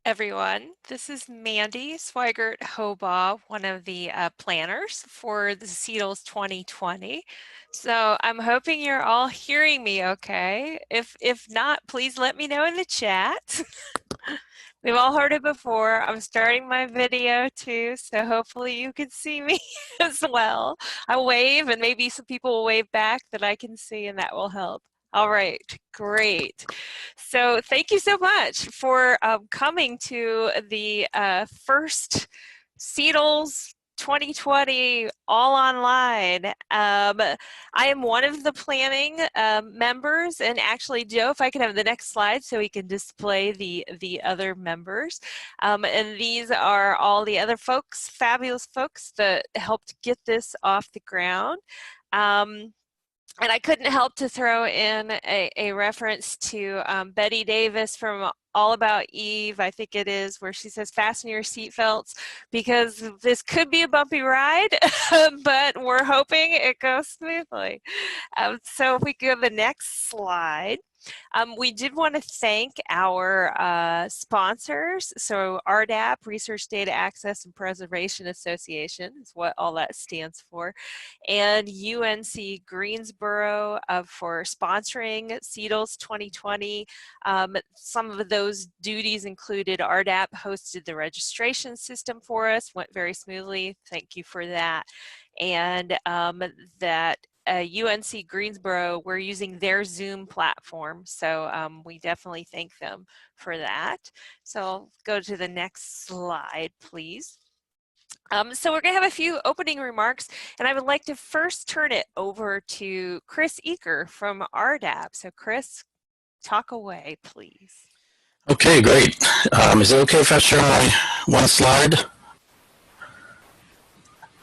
everyone. This is Mandy Swigert-Hobaugh, one of the planners for the SEDLS 2020. So I'm hoping you're all hearing me okay. If not, please let me know in the chat. We've all heard it before. I'm starting my video too, so hopefully you can see me as well. I wave and maybe some people will wave back that I can see and that will help. All right, great. So thank you so much for coming to the first SEDLS 2020 all online. I am one of the planning members, and actually, Joe, if I can have the next slide so we can display the other members. And these are all the other folks, fabulous folks that helped get this off the ground. And I couldn't help to throw in a reference to Betty Davis from All About Eve, I think it is, where she says, fasten your seatbelts, because this could be a bumpy ride, but we're hoping it goes smoothly. So if we go to the next slide. We did want to thank our sponsors. So RDAP, Research Data Access and Preservation Association is what all that stands for, and UNC Greensboro for sponsoring SEDLS 2020. Some of those duties included RDAP hosted the registration system for us, went very smoothly. Thank you for that. And that UNC Greensboro, we're using their Zoom platform, so we definitely thank them for that. So I'll go to the next slide, please. So we're going to have a few opening remarks, and I would like to first turn it over to Chris Eaker from RDAP. So Chris, talk away, please. Okay, great. Is it okay if I share my one slide?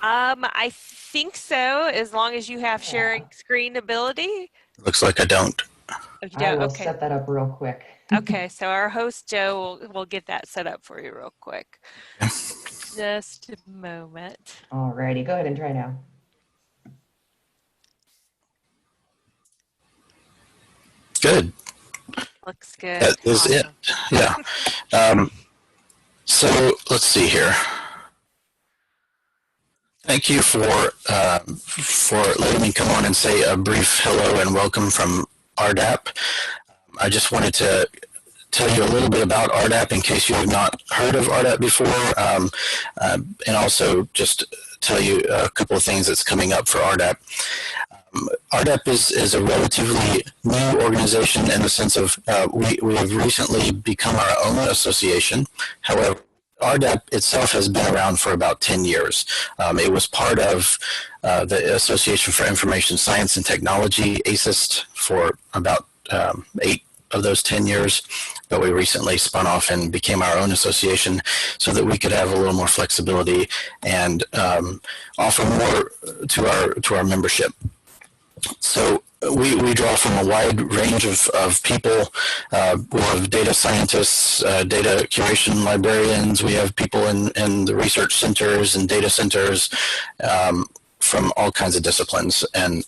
I think so, as long as you have sharing screen ability. Looks like I don't. If you don't, I will okay. set that up real quick. Okay, so our host Joe will get that set up for you real quick. Just a moment. Alrighty, go ahead and try now. Good. Looks good. That is awesome. It. Yeah. So let's see here. Thank you for letting me come on and say a brief hello and welcome from RDAP. I just wanted to tell you a little bit about RDAP in case you have not heard of RDAP before, and also just tell you a couple of things that's coming up for RDAP. RDAP is a relatively new organization in the sense of we have recently become our own association. However, RDAP itself has been around for about 10 years. It was part of the Association for Information Science and Technology, ASIST, for about 8 of those 10 years, but we recently spun off and became our own association so that we could have a little more flexibility and offer more to our membership. So we draw from a wide range of people. We have data scientists, data curation librarians. We have people in the research centers and data centers from all kinds of disciplines. And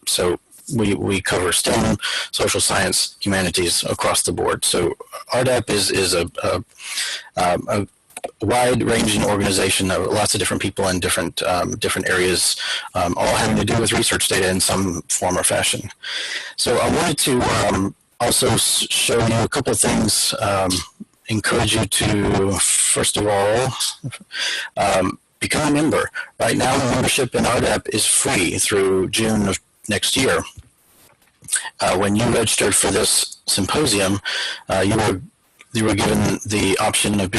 so we cover STEM, social science, humanities across the board. So RDAP is a wide-ranging organization of lots of different people in different areas, all having to do with research data in some form or fashion. So I wanted to also show you a couple of things, encourage you to, first of all, become a member. Right now, membership in RDAP is free through June of next year. When you registered for this symposium, you were given the option of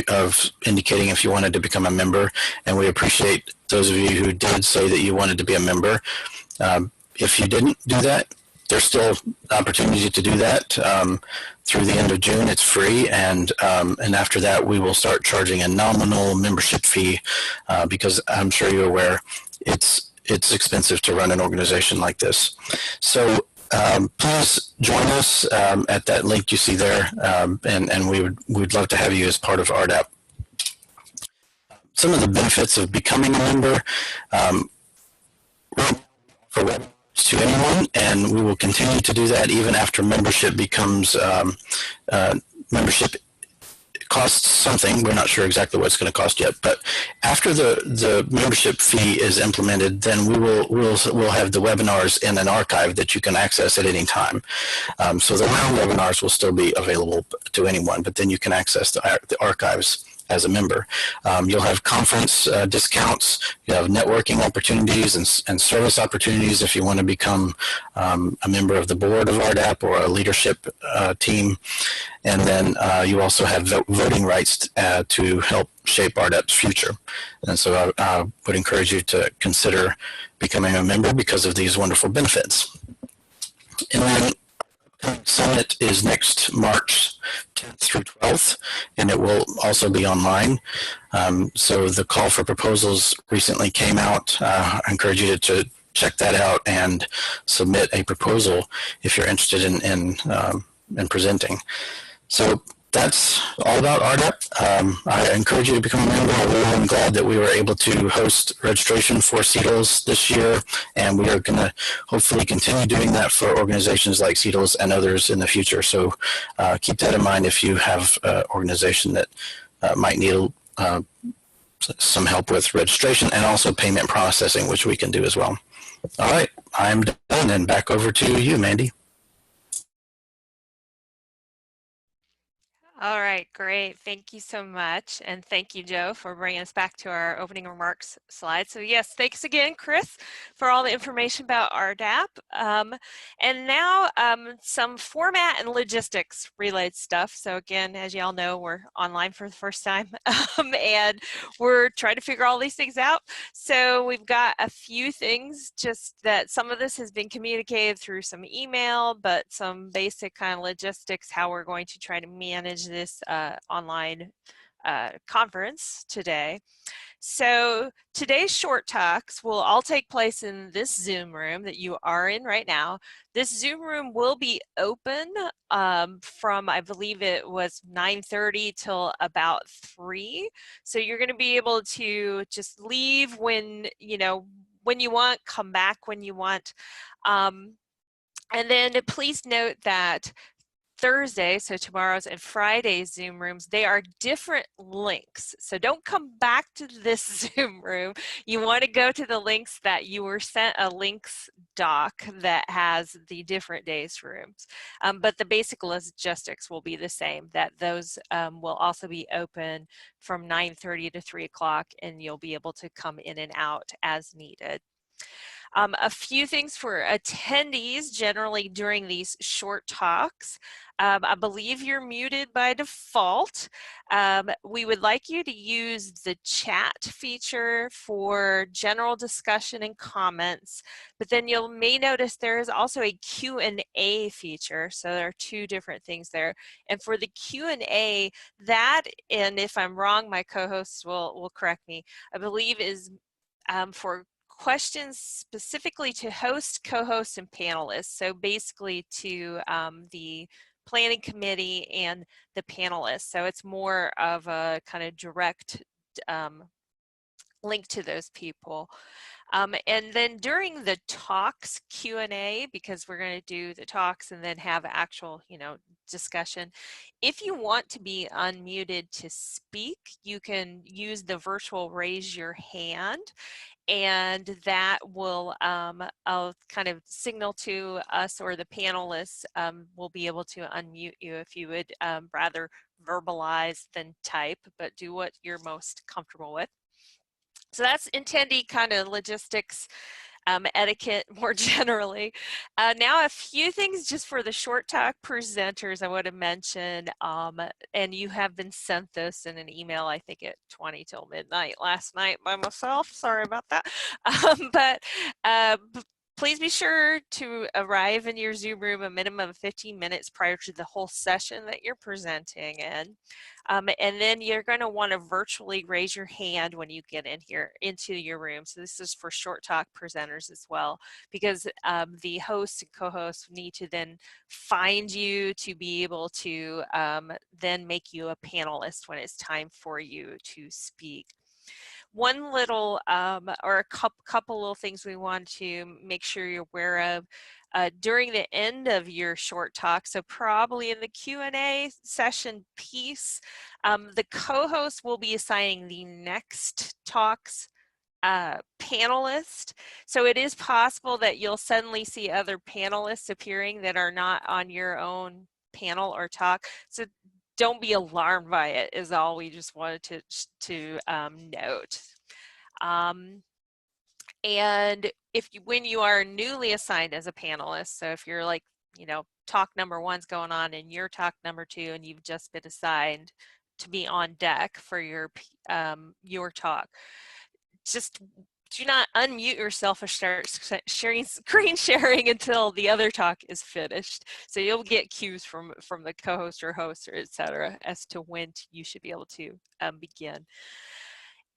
indicating if you wanted to become a member, and we appreciate those of you who did say that you wanted to be a member. If you didn't do that, there's still opportunity to do that through the end of June. It's free, and after that, we will start charging a nominal membership fee because I'm sure you're aware it's expensive to run an organization like this. So please join us at that link you see there, and we'd love to have you as part of RDAP. Some of the benefits of becoming a member for to anyone, and we will continue to do that even after membership becomes costs something. We're not sure exactly what it's going to cost yet, but after the membership fee is implemented, then we'll have the webinars in an archive that you can access at any time. So the round webinars will still be available to anyone, but then you can access the archives as a member. You'll have conference discounts, you have networking opportunities and service opportunities if you want to become a member of the board of RDAP or a leadership team. And then you also have voting rights to help shape RDAP's future. And so I would encourage you to consider becoming a member because of these wonderful benefits. And then Summit is next March 10th through 12th, and it will also be online. So the call for proposals recently came out. I encourage you to check that out and submit a proposal if you're interested in presenting. So that's all about RDAP. I encourage you to become a member. I'm really glad that we were able to host registration for SEDLS this year, and we are going to hopefully continue doing that for organizations like SEDLS and others in the future. So keep that in mind if you have an organization that might need some help with registration and also payment processing, which we can do as well. All right, I'm done, and back over to you, Mandy. All right, great. Thank you so much. And thank you, Joe, for bringing us back to our opening remarks slide. So yes, thanks again, Chris, for all the information about RDAP. And now some format and logistics related stuff. So again, as you all know, we're online for the first time and we're trying to figure all these things out. So we've got a few things, just that some of this has been communicated through some email, but some basic kind of logistics, how we're going to try to manage this online conference today. So today's short talks will all take place in this Zoom room that you are in right now. This Zoom room will be open from, I believe it was 9:30 till about 3. So you're going to be able to just leave when you want, come back when you want. And then please note that Thursday, so tomorrow's and Friday's Zoom rooms, they are different links. So don't come back to this Zoom room. You want to go to the links that you were sent a links doc that has the different days rooms. But the basic logistics will be the same, that those will also be open from 9:30 to 3 o'clock, and you'll be able to come in and out as needed. A few things for attendees generally during these short talks. I believe you're muted by default. We would like you to use the chat feature for general discussion and comments, but then you may notice there is also a Q&A feature. So there are two different things there. And for the Q&A, that, and if I'm wrong, my co-hosts will correct me, I believe is for questions specifically to host, co-hosts, and panelists. So basically to the planning committee and the panelists. So it's more of a kind of direct link to those people. And then during the talks Q&A, because we're going to do the talks and then have actual, discussion. If you want to be unmuted to speak, you can use the virtual raise your hand, and that will I'll kind of signal to us, or the panelists will be able to unmute you if you would rather verbalize than type, but do what you're most comfortable with. So that's attendee kind of logistics, etiquette more generally. Now a few things just for the short talk presenters I would have mentioned, and you have been sent this in an email, I think at 20 till midnight last night by myself, sorry about that. But please be sure to arrive in your Zoom room a minimum of 15 minutes prior to the whole session that you're presenting in. And then you're going to want to virtually raise your hand when you get in here into your room. So this is for short talk presenters as well, because the host and co-host need to then find you to be able to then make you a panelist when it's time for you to speak. One little or a couple little things we want to make sure you're aware of. during the end of your short talk, so probably in the Q&A session piece, the co-host will be assigning the next talk's panelist. So it is possible that you'll suddenly see other panelists appearing that are not on your own panel or talk. So don't be alarmed by it, is all we just wanted to note. And if you, when you are newly assigned as a panelist, so if you're like, you know, talk number one's going on and you're talk number two and you've just been assigned to be on deck for your talk, just do not unmute yourself or start sharing, screen sharing until the other talk is finished. So you'll get cues from the co-host or host or etc. as to when you should be able to begin.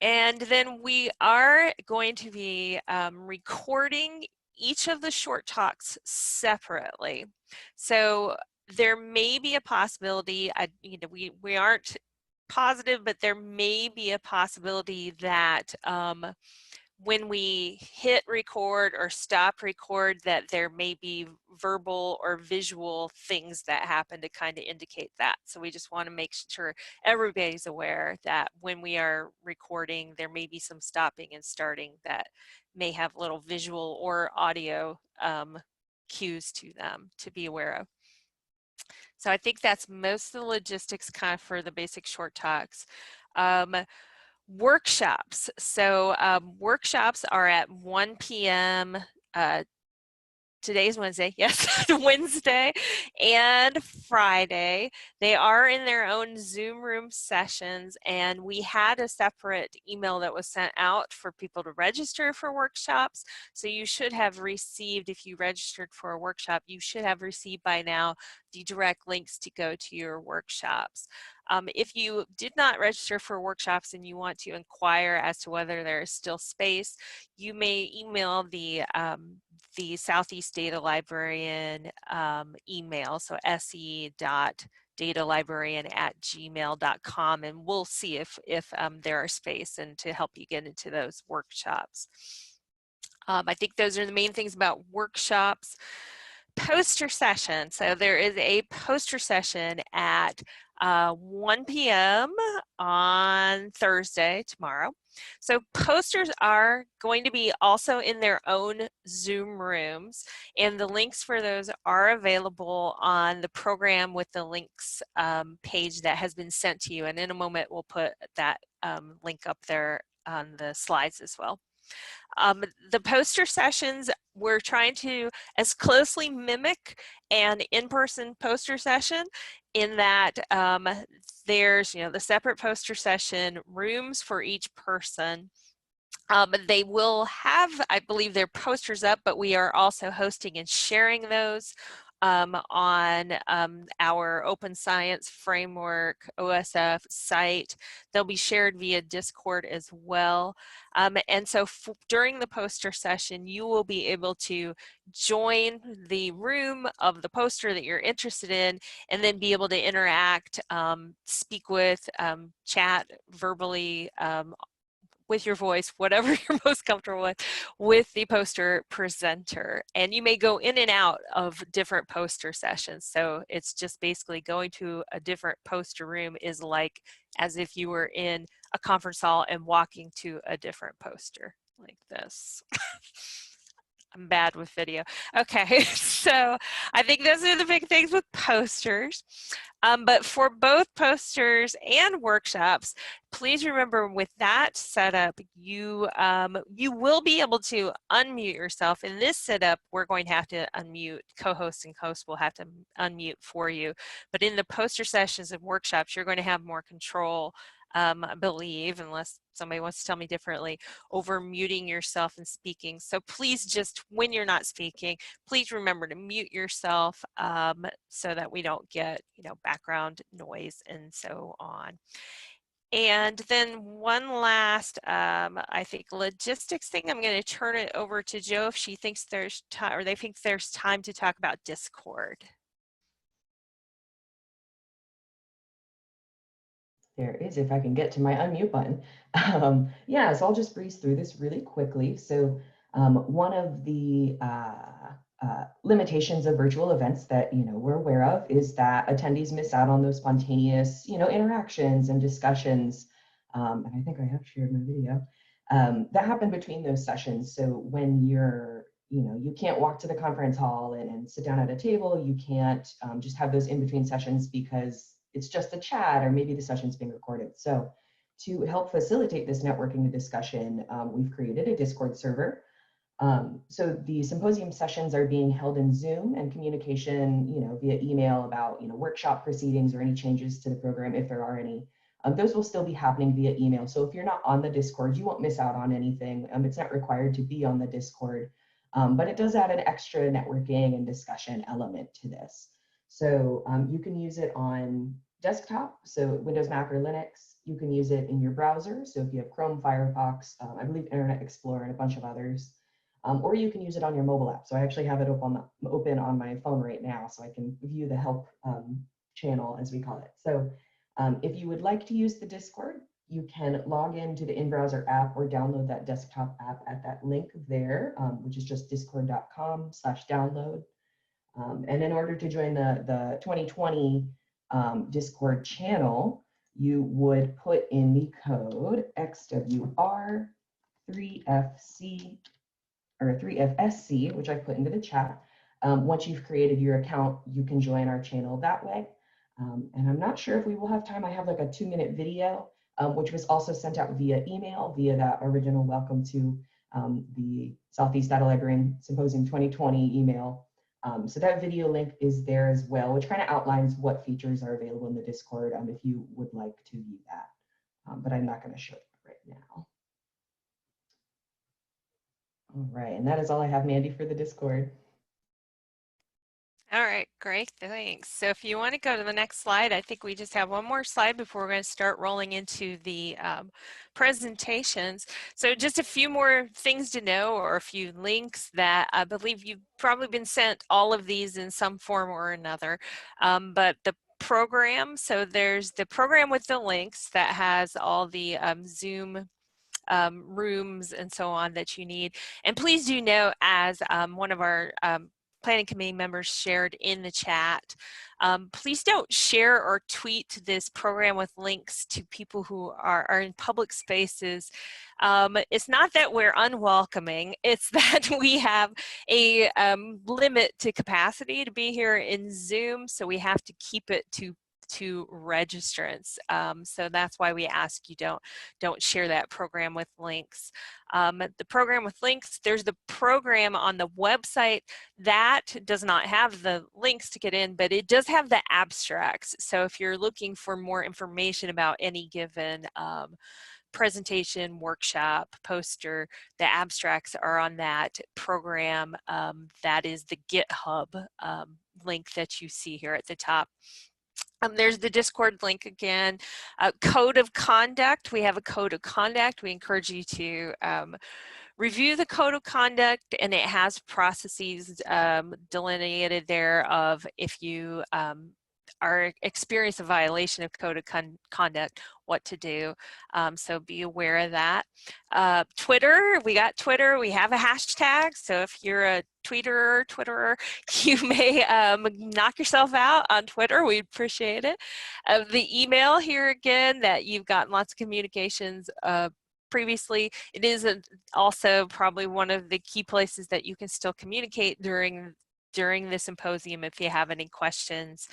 And then we are going to be recording each of the short talks separately. So there may be a possibility, you know, we aren't positive, but there may be a possibility that when we hit record or stop record, that there may be verbal or visual things that happen to kind of indicate that. So we just want to make sure everybody's aware that when we are recording, there may be some stopping and starting that may have little visual or audio cues to them to be aware of. So I think that's most of the logistics kind of for the basic short talks. Workshops. So workshops are at 1 p.m. Today's Wednesday, yes, Wednesday and Friday. They are in their own Zoom room sessions, and we had a separate email that was sent out for people to register for workshops. So you should have received, if you registered for a workshop, you should have received by now the direct links to go to your workshops. If you did not register for workshops and you want to inquire as to whether there is still space, you may email the Southeast Data Librarian email, so se.datalibrarian@gmail.com, and we'll see if there are space and to help you get into those workshops. I think those are the main things about workshops. Poster session. So there is a poster session at 1 p.m. on Thursday, tomorrow. So posters are going to be also in their own Zoom rooms, and the links for those are available on the program with the links page that has been sent to you. And in a moment, we'll put that link up there on the slides as well. The poster sessions, we're trying to as closely mimic an in-person poster session in that there's, you know, the separate poster session rooms for each person. They will have, I believe, their posters up, but we are also hosting and sharing those on our Open Science Framework OSF site. They'll be shared via Discord as well. And so during the poster session, you will be able to join the room of the poster that you're interested in, and then be able to interact, speak with, chat verbally, with your voice, whatever you're most comfortable with the poster presenter. And you may go in and out of different poster sessions. So it's just basically going to a different poster room is like as if you were in a conference hall and walking to a different poster like this. I'm bad with video. Okay, so I think those are the big things with posters. But for both posters and workshops, please remember with that setup, you will be able to unmute yourself. In this setup, we're going to have to unmute, co-hosts and hosts will have to unmute for you. But in the poster sessions and workshops, you're going to have more control, I believe, unless somebody wants to tell me differently, over muting yourself and speaking. So please just, when you're not speaking, please remember to mute yourself so that we don't get, you know, background noise and so on. And then one last, I think, logistics thing, I'm going to turn it over to Jo if she thinks there's time, or they think there's time to talk about Discord. There is, if I can get to my unmute button. Yeah, so I'll just breeze through this really quickly. So one of the limitations of virtual events that we're aware of is that attendees miss out on those spontaneous interactions and discussions. And I think I have shared my video that happen between those sessions. So when you're you can't walk to the conference hall and sit down at a table, you can't just have those in between sessions because it's just a chat or maybe the session's being recorded. So to help facilitate this networking and discussion, we've created a Discord server. So the symposium sessions are being held in Zoom, and communication, via email about, workshop proceedings or any changes to the program, if there are any, those will still be happening via email. So if you're not on the Discord, you won't miss out on anything. It's not required to be on the Discord, but it does add an extra networking and discussion element to this. So you can use it on desktop, so Windows, Mac, or Linux. You can use it in your browser. So if you have Chrome, Firefox, I believe Internet Explorer, and a bunch of others. Or you can use it on your mobile app. So I actually have it open on my phone right now, so I can view the help channel, as we call it. So if you would like to use the Discord, you can log into the in-browser app or download that desktop app at that link there, which is just discord.com/download. And in order to join the 2020 Discord channel, you would put in the code XWR3FC or 3FSC, which I put into the chat. Once you've created your account, you can join our channel that way. And I'm not sure if we will have time. I have like a 2-minute video, which was also sent out via email, via that original welcome to the Southeast Data Librarian Symposium 2020 email. So that video link is there as well, which kind of outlines what features are available in the Discord if you would like to view that. But I'm not going to show it right now. All right, and that is all I have, Mandy, for the Discord. All right, great, thanks. So if you want to go to the next slide, I think we just have one more slide before we're going to start rolling into the presentations. So just a few more things to know, or a few links that I believe you've probably been sent all of these in some form or another. But the program, so there's the program with the links that has all the Zoom rooms and so on that you need. And please do know, as one of our planning committee members shared in the chat, please don't share or tweet this program with links to people who are in public spaces. It's not that we're unwelcoming, it's that we have a limit to capacity to be here in Zoom, so we have to keep it to registrants. So that's why we ask you don't share that program with links. The program with links, there's the program on the website that does not have the links to get in, but it does have the abstracts. So if you're looking for more information about any given presentation, workshop, poster, the abstracts are on that program. That is the GitHub link that you see here at the top. There's the Discord link again. Code of conduct. We have a code of conduct. We encourage you to review the code of conduct, and it has processes delineated there of if you are experience a violation of code of conduct, what to do. So be aware of that. Twitter, we got Twitter, we have a hashtag. So if you're a Twitterer, you may knock yourself out on Twitter. We appreciate it. The email here again, that you've gotten lots of communications previously. It is also probably one of the key places that you can still communicate during the symposium if you have any questions,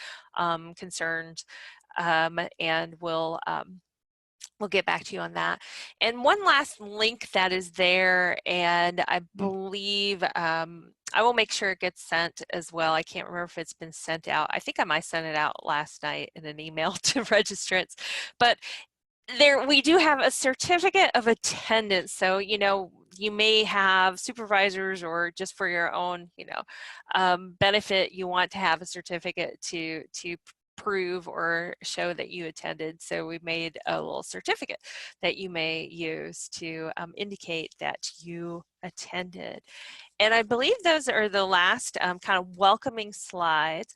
concerns, and we'll get back to you on that. And one last link that is there, and I believe I will make sure it gets sent as well. I can't remember if it's been sent out. I think I might send it out last night in an email to registrants, but there we do have a certificate of attendance. So you may have supervisors, or just for your own benefit, you want to have a certificate to prove or show that you attended. So we made a little certificate that you may use to indicate that you attended. And I believe those are the last kind of welcoming slides.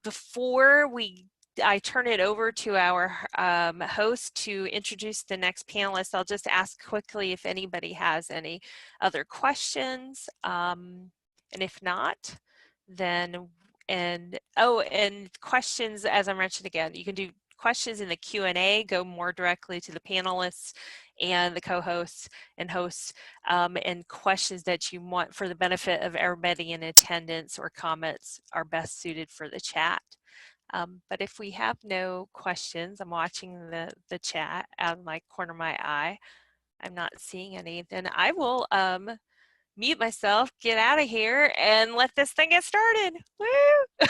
Before we I turn it over to our host to introduce the next panelist, I'll just ask quickly if anybody has any other questions. And if not, then, and questions, as I mentioned again, you can do questions in the Q&A, go more directly to the panelists and the co-hosts and hosts, and questions that you want for the benefit of everybody in attendance or comments are best suited for the chat. But if we have no questions, I'm watching the chat out of my corner of my eye. I'm not seeing any. Then I will mute myself, get out of here, and let this thing get started. Woo!